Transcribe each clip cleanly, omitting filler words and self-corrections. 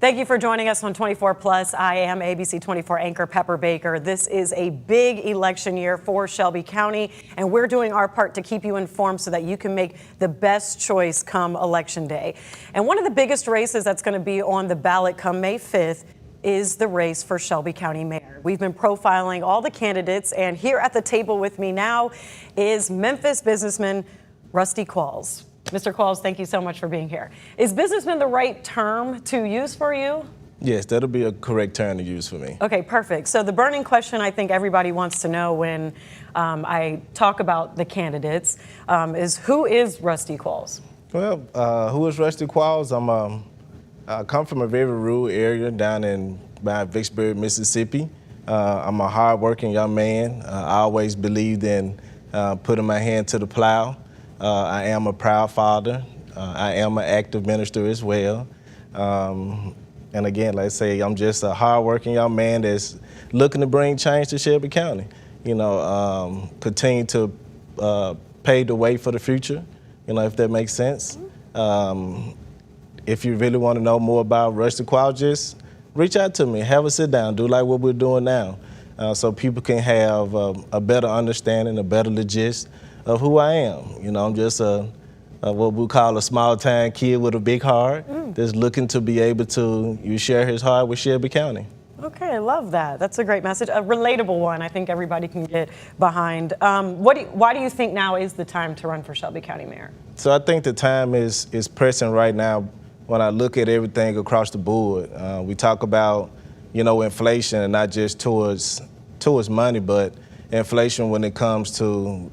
Thank you for joining us on 24 Plus. I am ABC 24 anchor Pepper Baker. This is a big election year for Shelby County, and we're doing our part to keep you informed so that you can make the best choice come Election Day. And one of the biggest races that's going to be on the ballot come May 5th is the race for Shelby County Mayor. We've been profiling all the candidates, and here at the table with me now is Memphis businessman Rusty Qualls. Mr. Qualls, thank you so much for being here. Is businessman the right term to use for you? Yes, that'll be a correct term to use for me. Okay, perfect. So the burning question I think everybody wants to know when I talk about the candidates is who is Rusty Qualls? Well, who is Rusty Qualls? I come from a very rural area down by Vicksburg, Mississippi. I'm a hardworking young man. I always believed in putting my hand to the plow. I am a proud father. I am an active minister as well. And again, like I say, I'm just a hardworking young man that's looking to bring change to Shelby County. You know, continue to pave the way for the future, you know, if that makes sense. If you really want to know more about Rusty Qualls, just reach out to me, have a sit down, do like what we're doing now, so people can have a better understanding, a better gist of who I am. You know, I'm just what we call a small town kid with a big heart that's looking to be able to share his heart with Shelby County. Okay, I love that. That's a great message. A relatable one I think everybody can get behind. Why do you think now is the time to run for Shelby County Mayor? So I think the time is pressing right now when I look at everything across the board. We talk about, you know, inflation, and not just towards money, but inflation when it comes to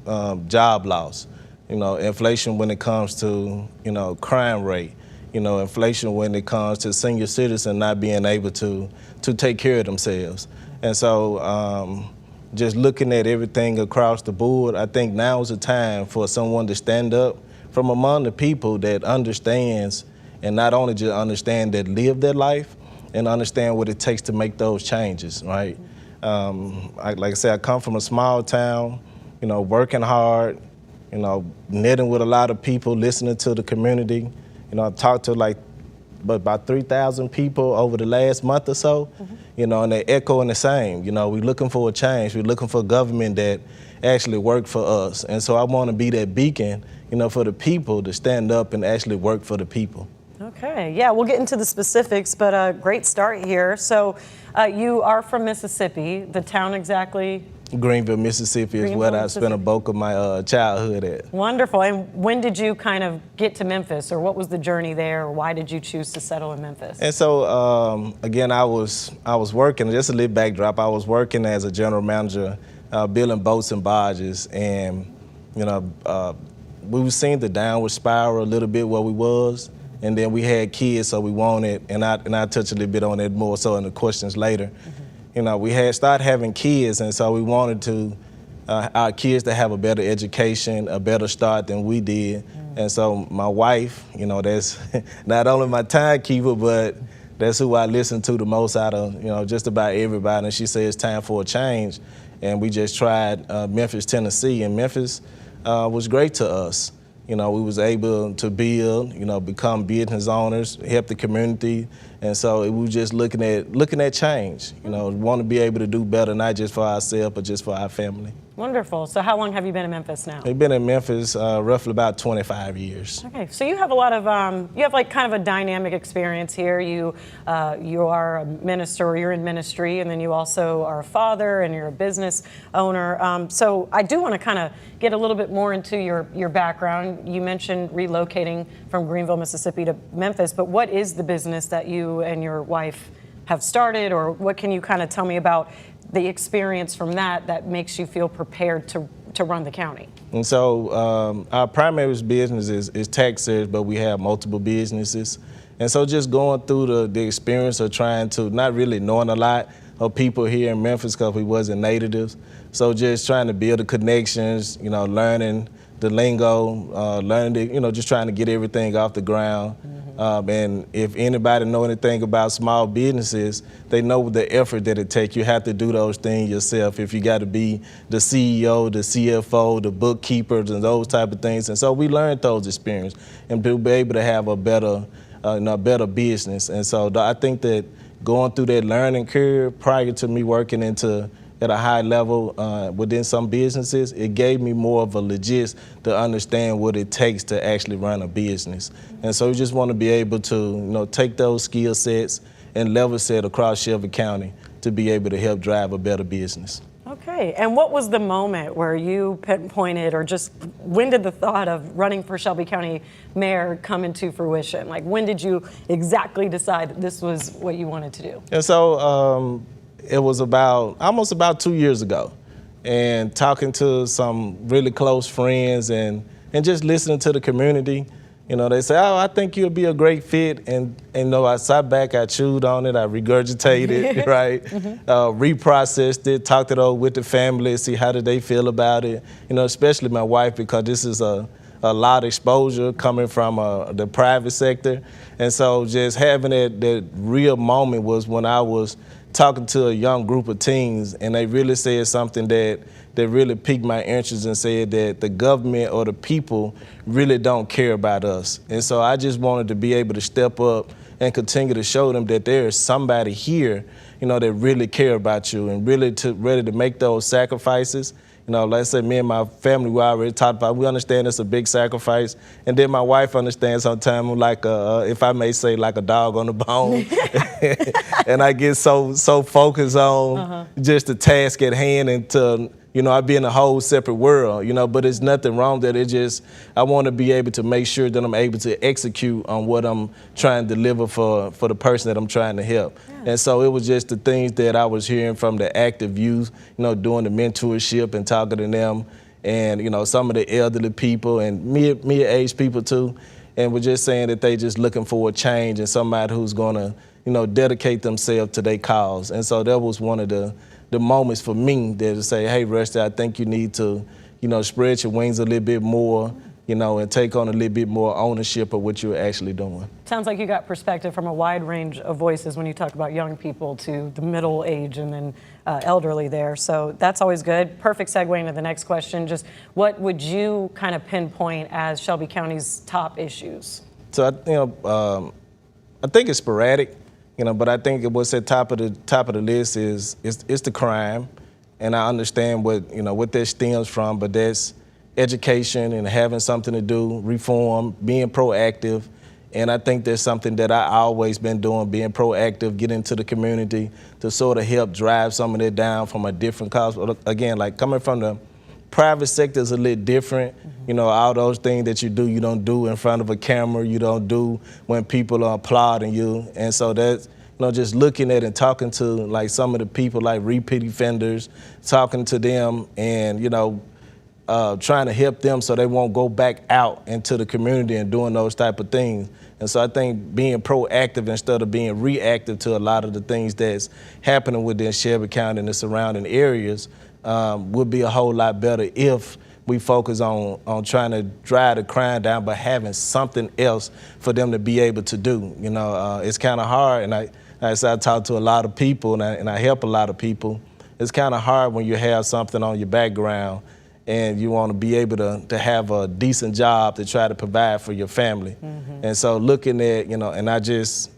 job loss, you know, inflation when it comes to, you know, crime rate, you know, inflation when it comes to senior citizens not being able to take care of themselves. And so just looking at everything across the board, I think now is the time for someone to stand up from among the people that understands, and not only just understand, that live their life and understand what it takes to make those changes, right? Like I said, I come from a small town, working hard, knitting with a lot of people, listening to the community. I've talked to about 3,000 people over the last month or so, and they echoing the same. We're looking for a change. We're looking for government that actually work for us. And so I want to be that beacon, for the people to stand up and actually work for the people. Okay, yeah, we'll get into the specifics, but a great start here. So you are from Mississippi, the town exactly? Greenville, Mississippi is where I spent a bulk of my childhood at. Wonderful. And when did you kind of get to Memphis, or what was the journey there, or why did you choose to settle in Memphis? And so, again, I was working, just a little backdrop, I was working as a general manager, building boats and barges, and, we were seeing the downward spiral a little bit where we was, and then we had kids, so we wanted, and I touch a little bit on that more so in the questions later. We had started having kids, and so we wanted to our kids to have a better education, a better start than we did. And so my wife, that's not only my timekeeper, but that's who I listen to the most out of, just about everybody. And she said it's time for a change. And we just tried Memphis, Tennessee, and Memphis was great to us. We was able to build, become business owners, help the community. And so we were just looking at change, want to be able to do better, not just for ourselves, but just for our family. Wonderful. So how long have you been in Memphis now? I've been in Memphis roughly about 25 years. Okay, so you have a lot of, you have like kind of a dynamic experience here. You are a minister, you're in ministry, and then you also are a father and you're a business owner. So I do want to kind of get a little bit more into your background. You mentioned relocating from Greenville, Mississippi to Memphis, but what is the business that you and your wife have started, or what can you kind of tell me about the experience from that makes you feel prepared to run the county? And so our primary business is tax service, but we have multiple businesses. And so just going through the experience of trying to, not really knowing a lot of people here in Memphis because we wasn't natives. So just trying to build the connections, learning the lingo, just trying to get everything off the ground. And if anybody know anything about small businesses, they know the effort that it takes. You have to do those things yourself. If you got to be the CEO, the CFO, the bookkeepers, and those type of things. And so we learned those experiences and to be able to have a better business. And so I think that going through that learning curve prior to me working at a high level within some businesses, it gave me more of a legit to understand what it takes to actually run a business. And so we just want to be able to, take those skill sets and level set across Shelby County to be able to help drive a better business. Okay, and what was the moment where you pinpointed, or just when did the thought of running for Shelby County Mayor come into fruition? Like, when did you exactly decide that this was what you wanted to do? And so, it was almost about 2 years ago, and talking to some really close friends and just listening to the community. They say, oh, I think you'll be a great fit. And I sat back, I chewed on it, I regurgitated, right? Reprocessed it, talked it over with the family, see how did they feel about it. Especially my wife, because this is a lot of exposure coming from the private sector. And so just having that real moment was when I was talking to a young group of teens, and they really said something that really piqued my interest and said that the government or the people really don't care about us. And so I just wanted to be able to step up and continue to show them that there is somebody here, that really care about you and really ready to make those sacrifices. Like I said, me and my family, we already talked about, we understand it's a big sacrifice. And then my wife understands sometimes, like, if I may say, like a dog on the bone. And I get so focused on just the task at hand and to, I be in a whole separate world, but there's nothing wrong that I want to be able to make sure that I'm able to execute on what I'm trying to deliver for the person that I'm trying to help. Yeah. And so it was just the things that I was hearing from the active youth, doing the mentorship and talking to them and, some of the elderly people and mid-age people too. And we're just saying that they just looking for a change and somebody who's going to, dedicate themselves to their cause. And so that was one of the moments for me that to say, hey, Rusty, I think you need to, spread your wings a little bit more, and take on a little bit more ownership of what you're actually doing. Sounds like you got perspective from a wide range of voices when you talk about young people to the middle age and then elderly there. So that's always good. Perfect segue into the next question. Just what would you kind of pinpoint as Shelby County's top issues? So, I think it's sporadic, but I think what's at top of the list is the crime. And I understand what that stems from, but that's education and having something to do, reform, being proactive. And I think there's something that I always been doing, being proactive, get into the community to sort of help drive some of that down from a different cause. Again, like coming from the private sector is a little different. All those things that you don't do in front of a camera, you don't do when people are applauding you. And so that's, just looking at and talking to like some of the people like repeat offenders, talking to them and, trying to help them so they won't go back out into the community and doing those type of things. And so I think being proactive instead of being reactive to a lot of the things that's happening within Shelby County and the surrounding areas would be a whole lot better if we focus on trying to drive the crime down, but having something else for them to be able to do. It's kind of hard, and I talk to a lot of people and I help a lot of people. It's kind of hard when you have something on your background and you want to be able to have a decent job to try to provide for your family. Mm-hmm. And so looking at, and I just,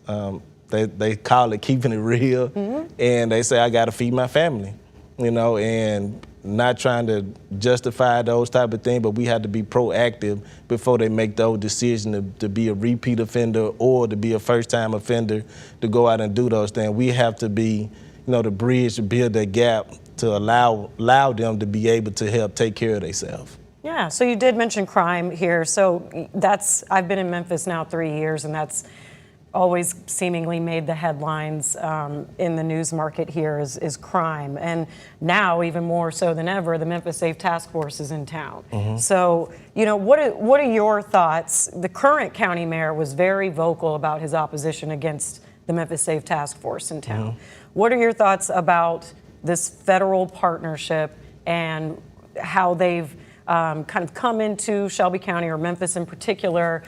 they call it keeping it real. Mm-hmm. And they say, I got to feed my family, and not trying to justify those type of things, but we have to be proactive before they make those decisions to be a repeat offender or to be a first-time offender to go out and do those things. We have to be, the bridge to build that gap to allow them to be able to help take care of themselves. Yeah, so you did mention crime here. So I've been in Memphis now 3 years, and that's always seemingly made the headlines in the news market here is crime. And now, even more so than ever, the Memphis Safe Task Force is in town. Mm-hmm. So, what are your thoughts? The current county mayor was very vocal about his opposition against the Memphis Safe Task Force in town. Mm-hmm. What are your thoughts about this federal partnership and how they've kind of come into Shelby County or Memphis in particular?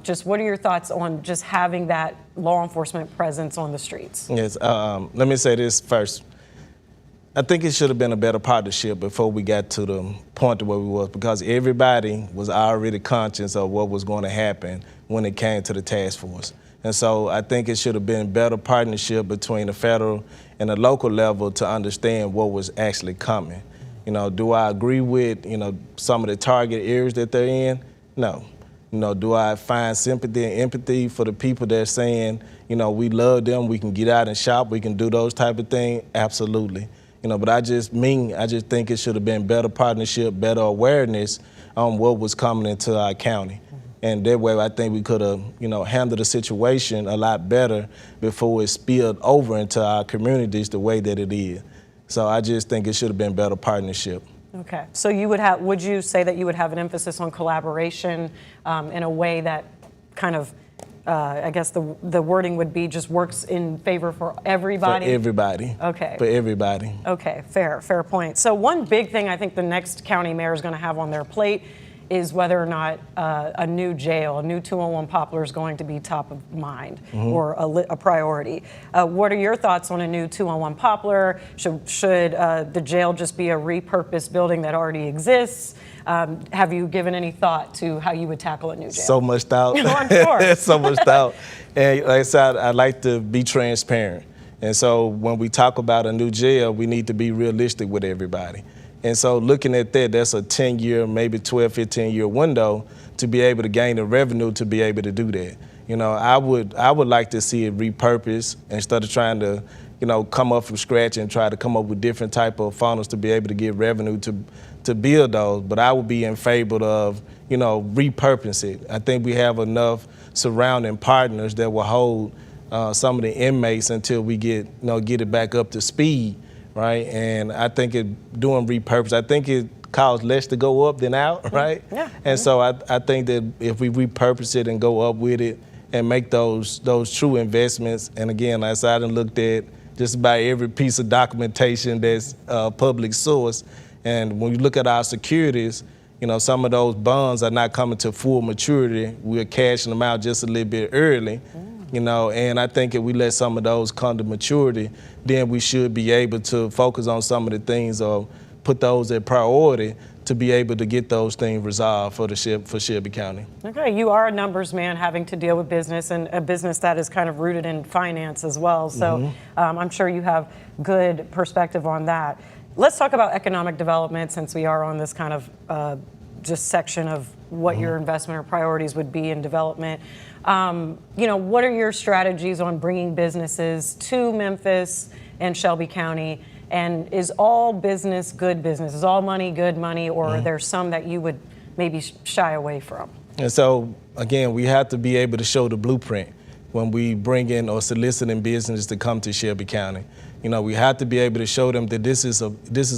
Just what are your thoughts on just having that law enforcement presence on the streets? Yes, let me say this first. I think it should have been a better partnership before we got to the point to where we was, because everybody was already conscious of what was going to happen when it came to the task force. And so I think it should have been better partnership between the federal and the local level to understand what was actually coming. Do I agree with, some of the target areas that they're in? No. Do I find sympathy and empathy for the people that are saying, we love them, we can get out and shop, we can do those type of things? Absolutely. But I just think it should have been better partnership, better awareness on what was coming into our county. And that way I think we could have, handled the situation a lot better before it spilled over into our communities the way that it is. So I just think it should have been better partnership. Okay. So would you say that you would have an emphasis on collaboration in a way that kind of, I guess the wording would be just works in favor for everybody? For everybody. Okay. For everybody. Okay, fair point. So one big thing I think the next county mayor is going to have on their plate is whether or not a new jail, a new 201 Poplar is going to be top of mind. Mm-hmm. Or a priority. What are your thoughts on a new 201 Poplar? Should the jail just be a repurposed building that already exists? Have you given any thought to how you would tackle a new jail? So much thought. I'm sure. So much thought. And like I said, I like to be transparent. And so when we talk about a new jail, we need to be realistic with everybody. And so looking at that, that's a 10-year, maybe 12, 15-year window to be able to gain the revenue to be able to do that. I would like to see it repurposed instead of trying to, come up from scratch and try to come up with different type of funnels to be able to get revenue to build those. But I would be in favor of, repurpose it. I think we have enough surrounding partners that will hold some of the inmates until we get it back up to speed. Right, and I think doing repurpose, I think it costs less to go up than out, right? Yeah. And so I think that if we repurpose it and go up with it and make those true investments, and again, as I done looked at just about every piece of documentation that's public source, and when you look at our securities, some of those bonds are not coming to full maturity. We're cashing them out just a little bit early. And I think if we let some of those come to maturity, then we should be able to focus on some of the things or put those at priority to be able to get those things resolved for Shelby County. Okay, you are a numbers man having to deal with business, and a business that is kind of rooted in finance as well. So I'm sure you have good perspective on that. Let's talk about economic development, since we are on this kind of just section of what your investment or priorities would be in development. What are your strategies on bringing businesses to Memphis and Shelby County? And is all business good business? Is all money good money, or are there some that you would maybe shy away from? And so, again, we have to be able to show the blueprint when we bring in or soliciting business to come to Shelby County. We have to be able to show them that this is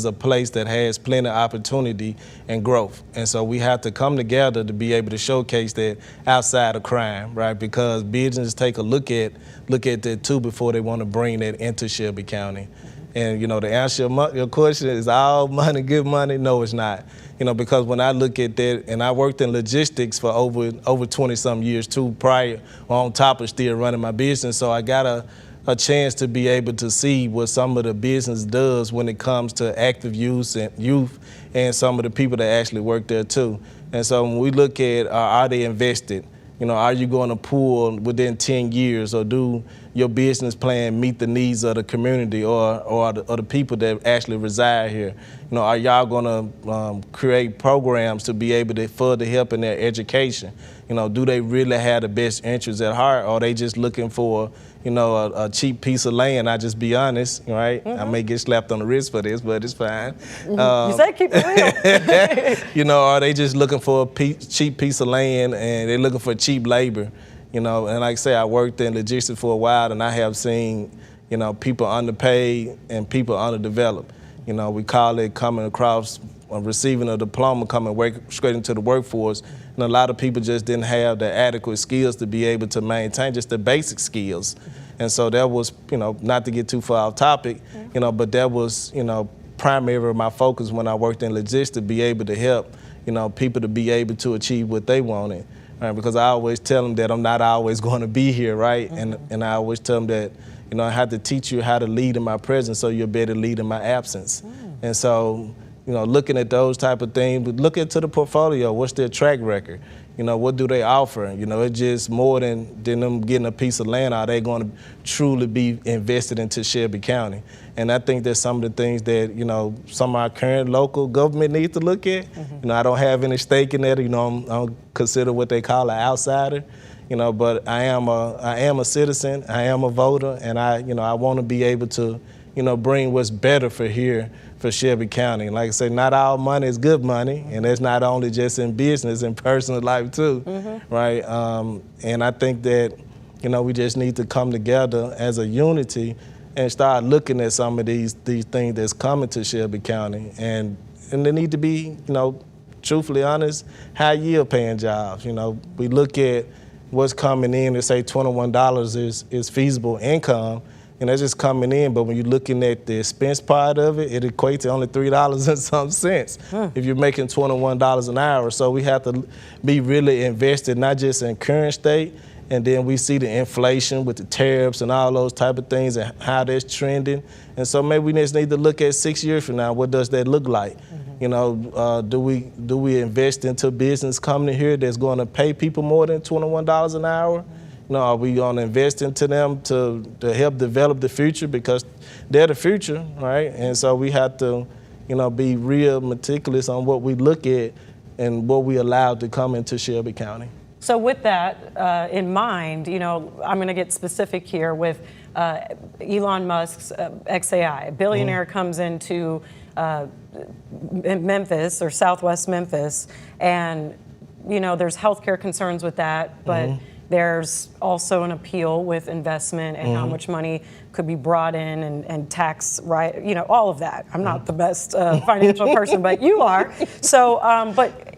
a place that has plenty of opportunity and growth. And so we have to come together to be able to showcase that outside of crime, right? Because businesses take a look at that too before they want to bring that into Shelby County. And, to answer your question, is all money good money? No, it's not. Because when I look at that, and I worked in logistics for over 20-some years too prior, on top of still running my business. So I got a chance to be able to see what some of the business does when it comes to active youth and some of the people that actually work there too. And so when we look at are they invested? Are you going to pull within 10 years, or do your business plan meet the needs of the community or the people that actually reside here? Are y'all going to create programs to be able to further help in their education? Do they really have the best interests at heart, or are they just looking for a cheap piece of land? I just be honest, right? I may get slapped on the wrist for this, but it's fine. You say keep it real. Are they just looking for a cheap piece of land, and they're looking for cheap labor? And like I say, I worked in logistics for a while, and I have seen, people underpaid and people underdeveloped. We call it coming across, receiving a diploma, coming straight into the workforce. And a lot of people just didn't have the adequate skills to be able to maintain just the basic skills. And so that was, not to get too far off topic, but that was, primarily my focus when I worked in logistics, to be able to help, people to be able to achieve what they wanted. Right? Because I always tell them that I'm not always going to be here, right? And I always tell them that, I have to teach you how to lead in my presence so you're better lead in my absence. And so, looking at those type of things, but look into the portfolio. What's their track record? What do they offer? It's just more than them getting a piece of land. Are they going to truly be invested into Shelby County? And I think that's some of the things that, some of our current local government needs to look at. I don't have any stake in that. I'm considered what they call an outsider. But I am a citizen. I am a voter, and I want to be able to, bring what's better for here, for Shelby County. Like I say, not all money is good money, and that's not only just in business, in personal life too, right? And I think that, we just need to come together as a unity and start looking at some of these things that's coming to Shelby County, and they need to be, truthfully honest, high yield paying jobs. We look at what's coming in and say $21 is feasible income, and that's just coming in. But when you're looking at the expense part of it, it equates to only $3 and some cents if you're making $21 an hour. So we have to be really invested, not just in current state, and then we see the inflation with the tariffs and all those type of things and how that's trending. And so maybe we just need to look at 6 years from now, what does that look like? Do we invest into business coming here that's going to pay people more than $21 an hour? Are we going to invest into them to help develop the future, because they're the future, right? And so we have to, be real meticulous on what we look at and what we allow to come into Shelby County. So with that in mind, I'm going to get specific here with Elon Musk's XAI. A billionaire comes into Memphis or Southwest Memphis, and there's healthcare concerns with that, but there's also an appeal with investment and how much money could be brought in and tax, right? All of that. I'm not the best financial person, but you are. So, but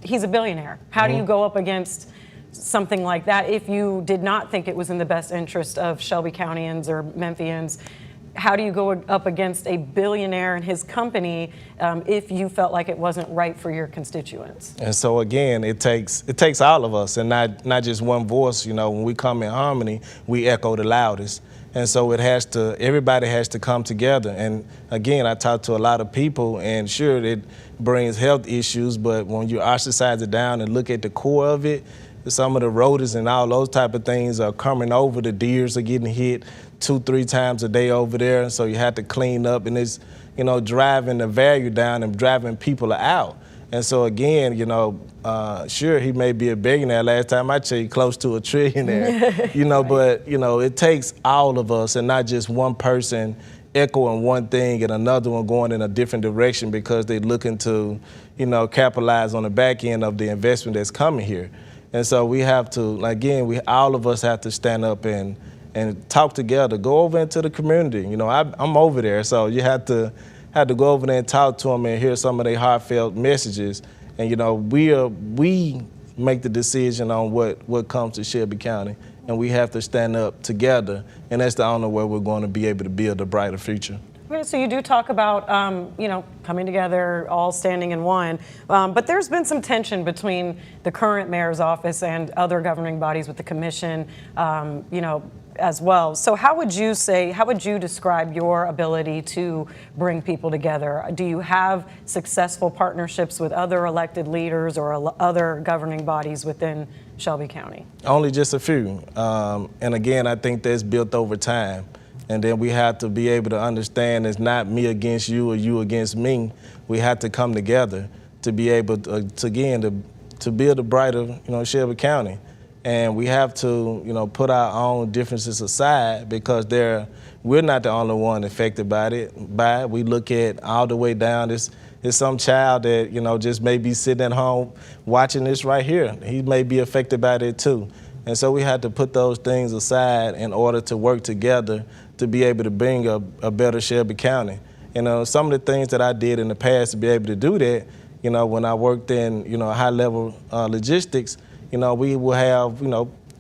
he's a billionaire. How do you go up against something like that if you did not think it was in the best interest of Shelby Countyans or Memphians how do you go up against a billionaire and his company if you felt like it wasn't right for your constituents? And so again, it takes all of us, and not just one voice. When we come in harmony, we echo the loudest. And so everybody has to come together. And again, I talk to a lot of people, and sure, it brings health issues, but when you ostracize it down and look at the core of it, some of the rodents and all those type of things are coming over. The deers are getting hit 2-3 times a day over there, so you have to clean up, and it's, driving the value down and driving people out. And so again, sure, he may be a billionaire. Last time I checked, close to a trillionaire, but, it takes all of us and not just one person echoing one thing and another one going in a different direction because they're looking to, capitalize on the back end of the investment that's coming here. And so we have to, again, all of us have to stand up and talk together, go over into the community. I'm over there, so you have to go over there and talk to them and hear some of their heartfelt messages. And we make the decision on what comes to Shelby County, and we have to stand up together, and that's the only way we're going to be able to build a brighter future. Okay, so you do talk about, coming together, all standing in one, but there's been some tension between the current mayor's office and other governing bodies with the commission, as well. So how would you describe your ability to bring people together? Do you have successful partnerships with other elected leaders or other governing bodies within Shelby County? Only just a few. And again, I think that's built over time. And then we have to be able to understand it's not me against you or you against me. We have to come together to be able to build a brighter, Shelby County. And we have to, put our own differences aside because we're not the only one affected by it. We look at all the way down. There's some child that, just may be sitting at home watching this right here. He may be affected by it too. And so we had to put those things aside in order to work together to be able to bring a better Shelby County. Some of the things that I did in the past to be able to do that, when I worked in, high-level logistics, we will have,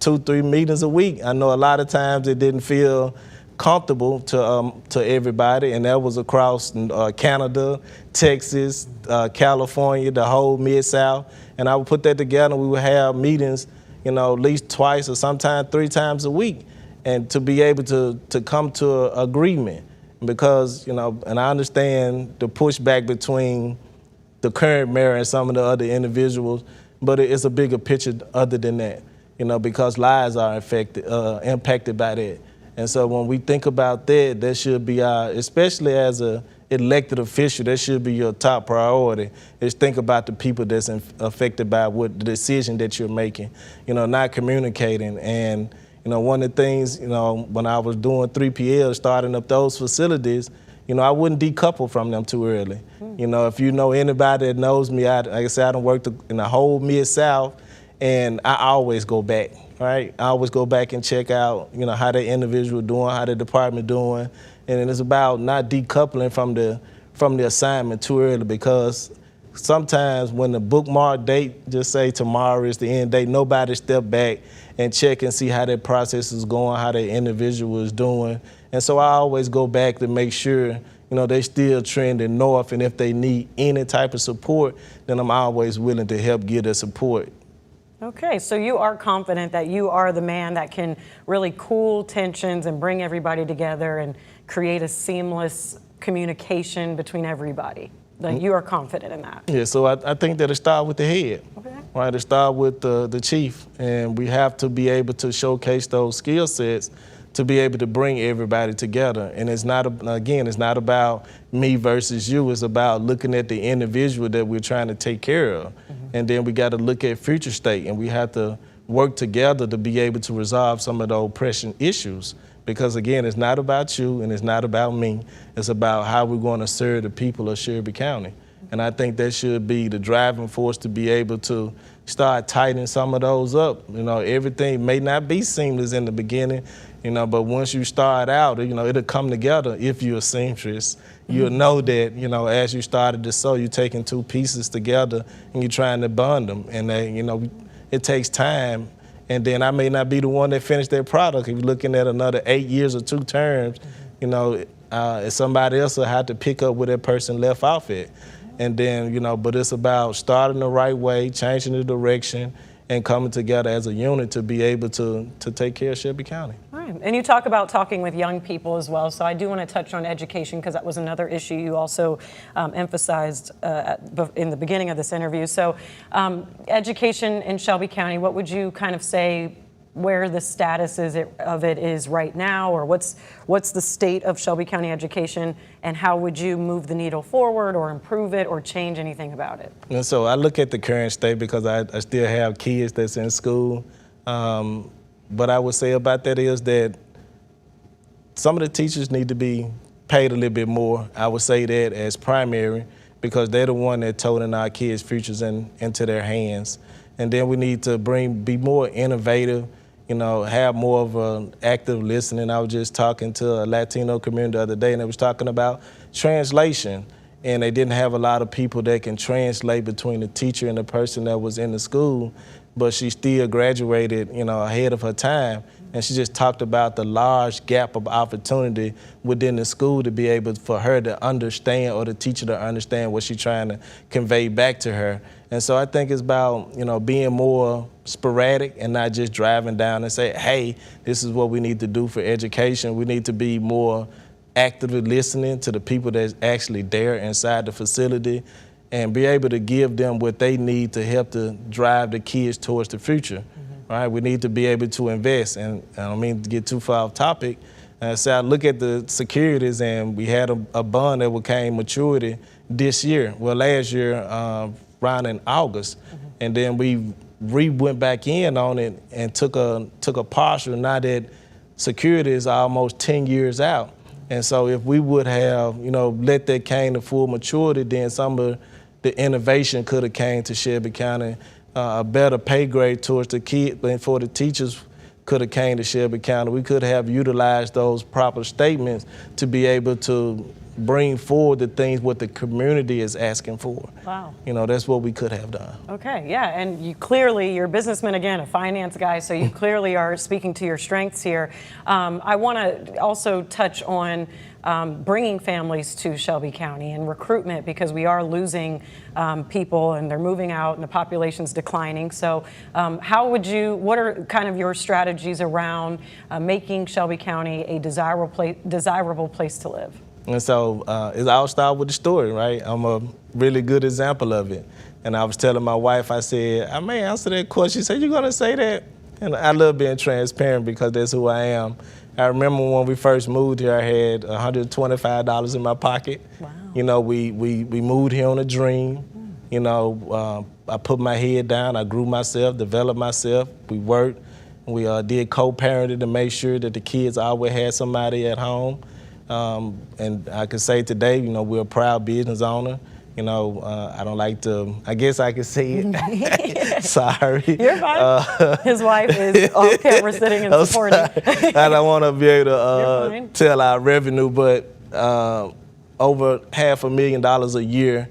2-3 meetings a week. I know a lot of times it didn't feel comfortable to everybody, and that was across Canada, Texas, California, the whole Mid-South. And I would put that together, and we would have meetings, at least twice or sometimes 3 times a week, and to be able to come to an agreement. Because, and I understand the pushback between the current mayor and some of the other individuals, but it's a bigger picture other than that, because lives are impacted by that. And so when we think about that should be especially as a elected official, that should be your top priority, is think about the people that's affected by what the decision that you're making, not communicating. And, one of the things, when I was doing 3PL, starting up those facilities, I wouldn't decouple from them too early. If you know anybody that knows me, like I said, I done worked in the whole Mid-South, and I always go back, right? I always go back and check out, how the individual doing, how the department doing, and it's about not decoupling from the assignment too early, because sometimes when the bookmark date, just say tomorrow is the end date, nobody step back and check and see how that process is going, how the individual is doing. And so I always go back to make sure, they still trending north, and if they need any type of support, then I'm always willing to help give the support. Okay, so you are confident that you are the man that can really cool tensions and bring everybody together and create a seamless communication between everybody. Like, you are confident in that. Yeah, so I think that it starts with the head. Okay. Right, it starts with the chief, and we have to be able to showcase those skill sets to be able to bring everybody together. And it's not about me versus you. It's about looking at the individual that we're trying to take care of. And then we got to look at future state, and we have to work together to be able to resolve some of those pressing issues. Because again, it's not about you and it's not about me. It's about how we're going to serve the people of Shelby County. And I think that should be the driving force to be able to start tightening some of those up. Everything may not be seamless in the beginning, but once you start out, it'll come together. If you're a seamstress, you'll know that, as you started to sew, you're taking 2 pieces together and you're trying to bond them. And it takes time. And then I may not be the one that finished that product. If you're looking at another 8 years or 2 terms, somebody else will have to pick up where that person left off at. And then, but it's about starting the right way, changing the direction, and coming together as a unit to be able to take care of Shelby County. All right. And you talk about talking with young people as well. So I do want to touch on education because that was another issue you also emphasized in the beginning of this interview. So education in Shelby County, what would you kind of say where the status of it is right now, or what's the state of Shelby County education, and how would you move the needle forward or improve it or change anything about it? And so I look at the current state because I still have kids that's in school. But I would say about that is that some of the teachers need to be paid a little bit more. I would say that as primary, because they're the one that toting our kids' futures into their hands. And then we need to be more innovative, have more of an active listening. I was just talking to a Latino community the other day, and they was talking about translation. And they didn't have a lot of people that can translate between the teacher and the person that was in the school, but she still graduated, ahead of her time. And she just talked about the large gap of opportunity within the school to be able for her to understand, or the teacher to understand what she's trying to convey back to her. And so I think it's about, being more sporadic and not just driving down and say, hey, this is what we need to do for education. We need to be more actively listening to the people that's actually there inside the facility and be able to give them what they need to help to drive the kids towards the future. Right? We need to be able to invest, and I don't mean to get too far off topic. So I look at the securities, and we had a bond that became maturity this year. Well, last year, around in August, and then we went back in on it and took a partial. Now that security is almost 10 years out. And so if we would have, let that came to full maturity, then some of the innovation could have came to Shelby County, a better pay grade towards the kids, and for the teachers could have came to Shelby County. We could have utilized those proper statements to be able to bring forward the things what the community is asking for. Wow. That's what we could have done. Okay, yeah, and you're a businessman, again, a finance guy, so you clearly are speaking to your strengths here. I want to also touch on bringing families to Shelby County and recruitment, because we are losing people and they're moving out and the population's declining. So what are kind of your strategies around making Shelby County a desirable place to live? And so it all started with the story, right? I'm a really good example of it. And I was telling my wife, I said, I may answer that question. She said, you're going to say that? And I love being transparent because that's who I am. I remember when we first moved here, I had $125 in my pocket. Wow. We moved here on a dream. I put my head down, I grew myself, developed myself. We worked. We did co-parenting to make sure that the kids always had somebody at home. And I can say today, we're a proud business owner. I don't like to, I guess I can say it. Sorry. You're fine. His wife is off camera sitting and supporting. I don't want to be able to tell our revenue, but over $500,000 a year,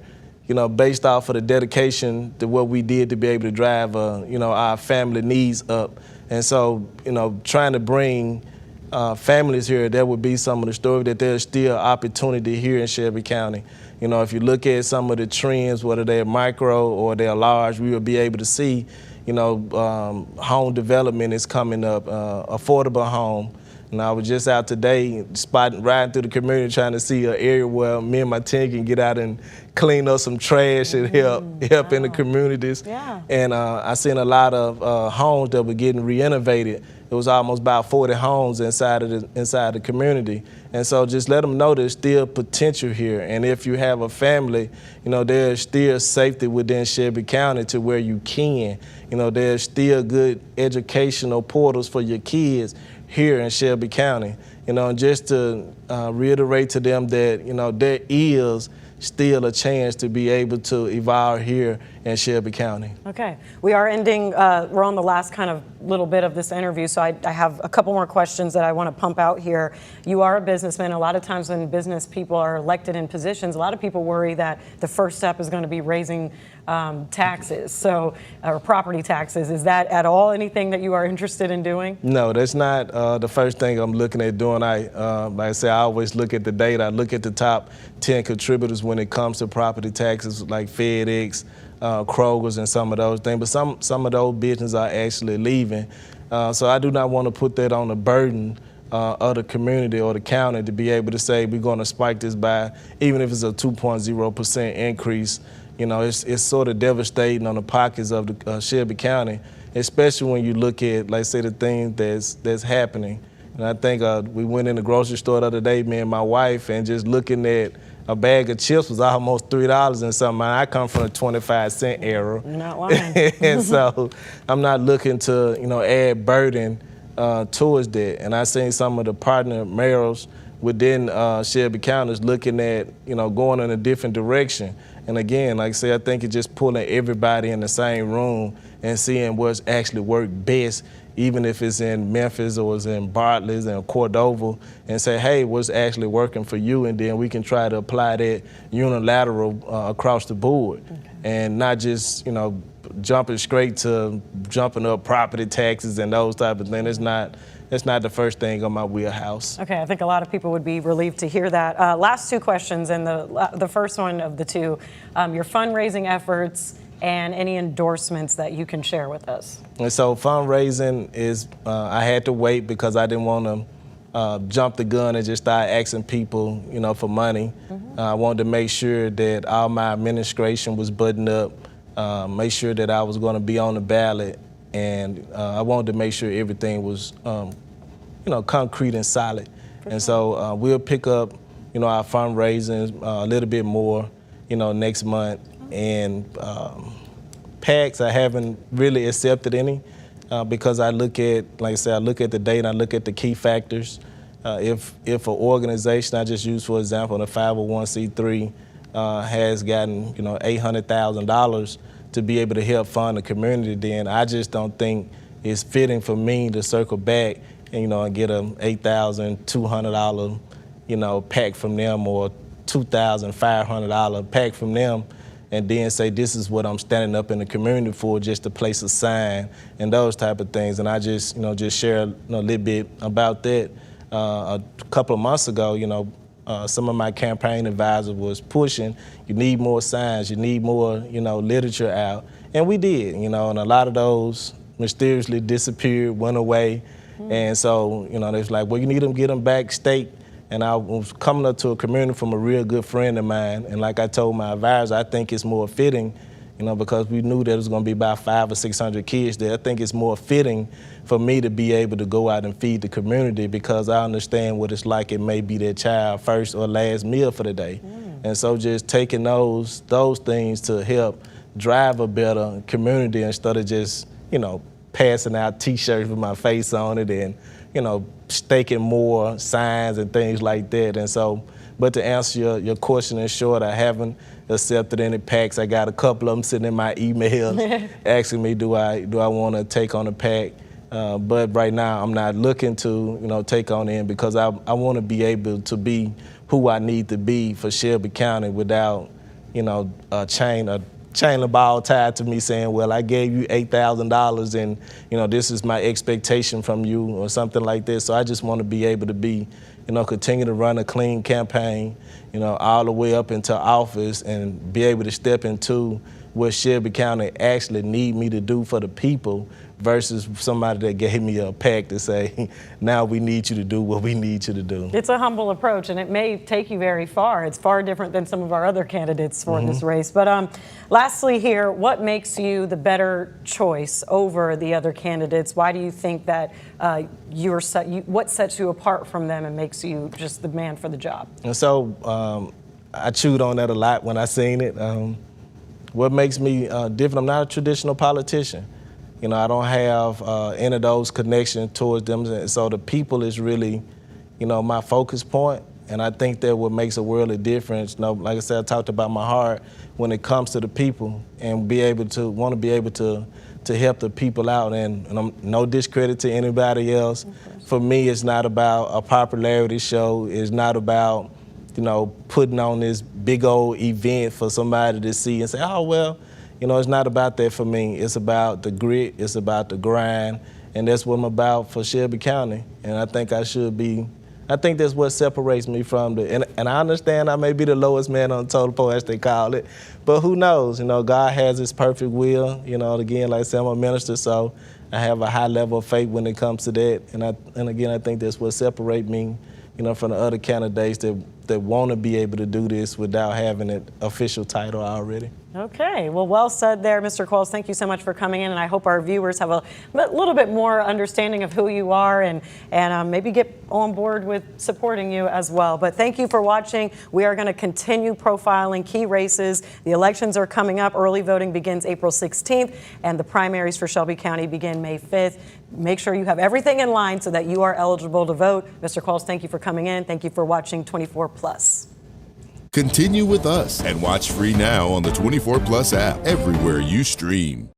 based off of the dedication to what we did to be able to drive, our family needs up. And so, trying to bring families here, that would be some of the story, that there's still opportunity here in Shelby County. If you look at some of the trends, whether they're micro or they're large, we will be able to see, home development is coming up, affordable home. And I was just out today riding through the community trying to see an area where me and my team can get out and clean up some trash and help in the communities. Yeah. And I seen a lot of homes that were getting re-innovated. It was almost about 40 homes inside the community. And so just let them know there's still potential here. And if you have a family, there's still safety within Shelby County to where you can. There's still good educational portals for your kids here in Shelby County. And just to reiterate to them that, there is still a chance to be able to evolve here in Shelby County. Okay, we are ending, we're on the last kind of little bit of this interview, so I have a couple more questions that I want to pump out here. You are a businessman. A lot of times when business people are elected in positions, a lot of people worry that the first step is going to be raising taxes, or property taxes. Is that at all anything that you are interested in doing? No, that's not the first thing I'm looking at doing. Like I say, I always look at the data. I look at the top 10 contributors when it comes to property taxes, like FedEx, Kroger's, and some of those things. But some of those businesses are actually leaving. So I do not want to put that on the burden of the community or the county to be able to say we're going to spike this by, even if it's a 2.0% increase. You know, it's sort of devastating on the pockets of the Shelby County, especially when you look at, like, say, the things that's happening. And I think we went in the grocery store the other day, me and my wife, and just looking at a bag of chips was almost $3 and something. I come from a 25-cent era. You're not lying. And so I'm not looking to, add burden towards that. And I seen some of the partner mayors within Shelby County is looking at, going in a different direction. And again, like I say, I think it's just pulling everybody in the same room and seeing what's actually worked best, even if it's in Memphis or it's in Bartlett and Cordova, and say, hey, what's actually working for you? And then we can try to apply that unilateral across the board. Okay. And not just, jumping straight to jumping up property taxes and those type of things. It's not the first thing on my wheelhouse. Okay, I think a lot of people would be relieved to hear that. Last two questions, and the first one of the two, your fundraising efforts and any endorsements that you can share with us. And so fundraising is, I had to wait because I didn't want to jump the gun and just start asking people, for money. Mm-hmm. I wanted to make sure that all my administration was buttoned up, make sure that I was going to be on the ballot, and I wanted to make sure everything was, concrete and solid. And so we'll pick up, our fundraising a little bit more, next month. And PACs, I haven't really accepted any because I look at, like I said, I look at the data, I look at the key factors. If an organization, I just use for example, the 501c3 has gotten, $800,000 to be able to help fund the community, then I just don't think it's fitting for me to circle back and get a $8,200, pack from them or $2,500 pack from them, and then say this is what I'm standing up in the community for, just to place a sign and those type of things. And I just, just share a little bit about that. A couple of months ago, some of my campaign advisors was pushing, you need more signs, you need more, literature out. And we did, and a lot of those mysteriously disappeared, went away. And so, they was like, well, you need them, get them back state. And I was coming up to a community from a real good friend of mine. And like I told my advisor, I think it's more fitting, because we knew that it was going to be about 500 or 600 kids there. I think it's more fitting for me to be able to go out and feed the community, because I understand what it's like. It may be their child first or last meal for the day. And so just taking those things to help drive a better community instead of just, passing out T-shirts with my face on it and, staking more signs and things like that. And so, but to answer your question in short, I haven't accepted any PACs. I got a couple of them sitting in my emails asking me, do I want to take on a PAC? But right now, I'm not looking to, take on in, because I want to be able to be who I need to be for Shelby County without, a chain of ball tied to me saying, well, I gave you $8,000 and, this is my expectation from you or something like this. So I just want to be able to be, continue to run a clean campaign, all the way up into office and be able to step into what Shelby County actually need me to do for the people versus somebody that gave me a pack to say, now we need you to do what we need you to do. It's a humble approach, and it may take you very far. It's far different than some of our other candidates for this race. But lastly here, what makes you the better choice over the other candidates? Why do you think that what sets you apart from them and makes you just the man for the job? And so I chewed on that a lot when I seen it. What makes me different, I'm not a traditional politician. I don't have any of those connections towards them. So the people is really, my focus point. And I think that what makes a world of difference, like I said, I talked about my heart when it comes to the people and want to be able to help the people out. And I'm no discredit to anybody else. For me, it's not about a popularity show. It's not about, putting on this big old event for somebody to see and say, oh, well, it's not about that for me. It's about the grit. It's about the grind. And that's what I'm about for Shelby County. And I think I think that's what separates me from and I understand I may be the lowest man on the totem pole, as they call it, but who knows? God has his perfect will. Again, like I said, I'm a minister, so I have a high level of faith when it comes to that. And again, I think that's what separates me, from the other candidates that want to be able to do this without having an official title already. Okay, well said there, Mr. Qualls. Thank you so much for coming in, and I hope our viewers have a little bit more understanding of who you are and maybe get on board with supporting you as well. But thank you for watching. We are going to continue profiling key races. The elections are coming up. Early voting begins April 16th, and the primaries for Shelby County begin May 5th. Make sure you have everything in line so that you are eligible to vote. Mr. Qualls, thank you for coming in. Thank you for watching 24+. Continue with us and watch free now on the 24 Plus app everywhere you stream.